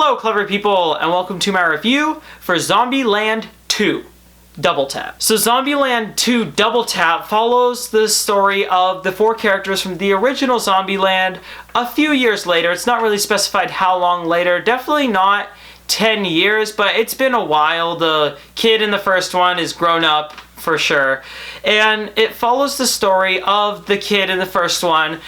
Hello, clever people, and welcome to my review for Zombieland 2 Double Tap. So Zombieland 2 Double Tap follows the story of the four characters from the original Zombieland a few years later. It's not really specified how long later, definitely not 10 years, but it's been a while. The kid in the first one is grown up for sure, and it follows the story of the kid in the first one.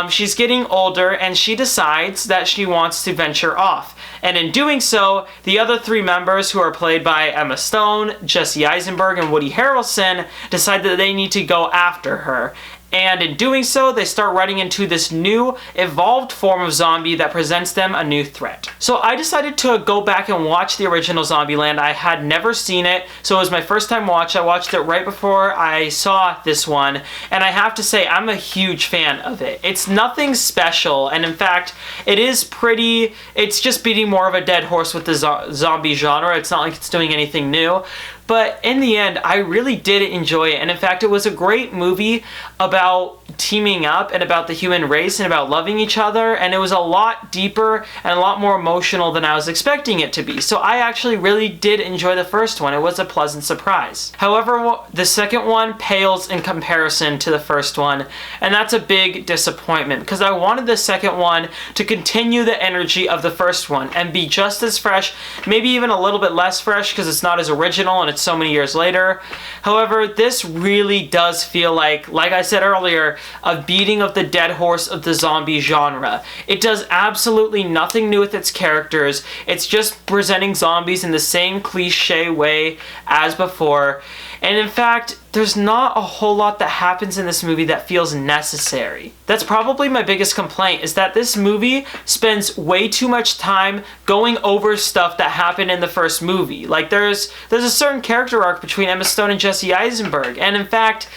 She's getting older and she decides that she wants to venture off, and in doing so, the other three members, who are played by Emma Stone, Jesse Eisenberg, and Woody Harrelson, decide that they need to go after her. And in doing so, they start running into this new, evolved form of zombie that presents them a new threat. So I decided to go back and watch the original Zombieland. I had never seen it, so it was my first time watch. I watched it right before I saw this one, and I have to say, I'm a huge fan of it. It's nothing special, and in fact, it's just beating more of a dead horse with the zombie genre. It's not like it's doing anything new. But in the end, I really did enjoy it. And in fact, it was a great movie about teaming up and about the human race and about loving each other. And it was a lot deeper and a lot more emotional than I was expecting it to be. So I actually really did enjoy the first one. It was a pleasant surprise. However, the second one pales in comparison to the first one. And that's a big disappointment, because I wanted the second one to continue the energy of the first one and be just as fresh, maybe even a little bit less fresh, because it's not as original and it's so many years later. However, this really does feel like I said earlier, a beating of the dead horse of the zombie genre. It does absolutely nothing new with its characters. It's just presenting zombies in the same cliche way as before. And in fact, there's not a whole lot that happens in this movie that feels necessary. That's probably my biggest complaint, is that this movie spends way too much time going over stuff that happened in the first movie. Like there's a certain character arc between Emma Stone and Jesse Eisenberg, and in fact,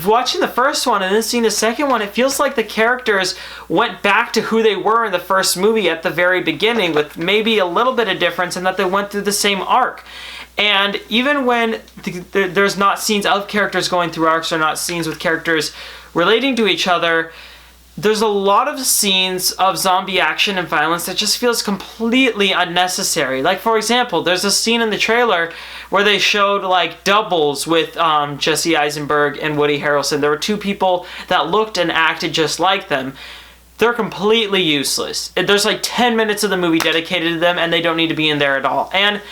watching the first one and then seeing the second one, it feels like the characters went back to who they were in the first movie at the very beginning, with maybe a little bit of difference in that they went through the same arc. And even when there's not scenes of characters going through arcs, or not scenes with characters relating to each other, there's a lot of scenes of zombie action and violence that just feels completely unnecessary. Like, for example, there's a scene in the trailer where they showed like doubles with Jesse Eisenberg and Woody Harrelson. There were two people that looked and acted just like them. They're completely useless. There's like 10 minutes of the movie dedicated to them, and they don't need to be in there at all. And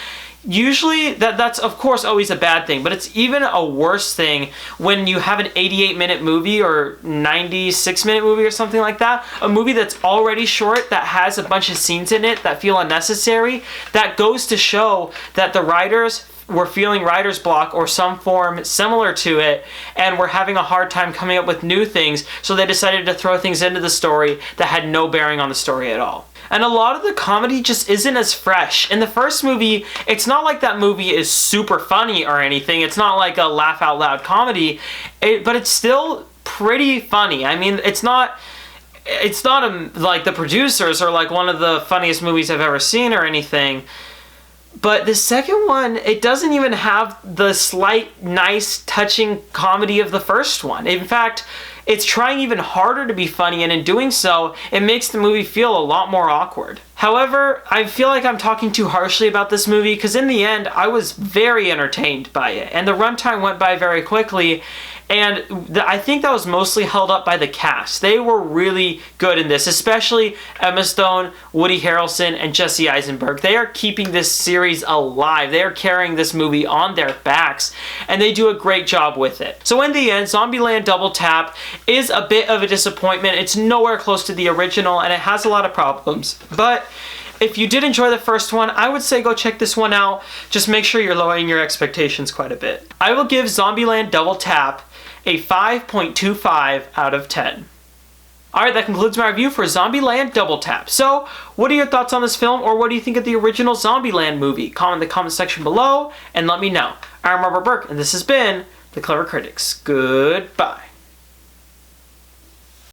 usually that's of course always a bad thing, but it's even a worse thing when you have an 88-minute movie or 96-minute movie or something like that, a movie that's already short, that has a bunch of scenes in it that feel unnecessary. That goes to show that the writers were feeling writer's block or some form similar to it, and were having a hard time coming up with new things, so they decided to throw things into the story that had no bearing on the story at all. And a lot of the comedy just isn't as fresh. In the first movie, it's not like that movie is super funny or anything. It's not like a laugh out loud comedy, but it's still pretty funny. I mean, it's not like The Producers or like one of the funniest movies I've ever seen or anything. But the second one, it doesn't even have the slight, nice, touching comedy of the first one. In fact, it's trying even harder to be funny, and in doing so, it makes the movie feel a lot more awkward. However, I feel like I'm talking too harshly about this movie, because in the end, I was very entertained by it, and the runtime went by very quickly, and I think that was mostly held up by the cast. They were really good in this, especially Emma Stone, Woody Harrelson, and Jesse Eisenberg. They are keeping this series alive. They are carrying this movie on their backs, and they do a great job with it. So in the end, Zombieland Double Tap is a bit of a disappointment. It's nowhere close to the original, and it has a lot of problems. But if you did enjoy the first one, I would say go check this one out. Just make sure you're lowering your expectations quite a bit. I will give Zombieland Double Tap a 5.25 out of 10. Alright, that concludes my review for Zombieland Double Tap. So, what are your thoughts on this film, or what do you think of the original Zombieland movie? Comment in the comment section below and let me know. I'm Robert Burke, and this has been The Clever Critics. Goodbye.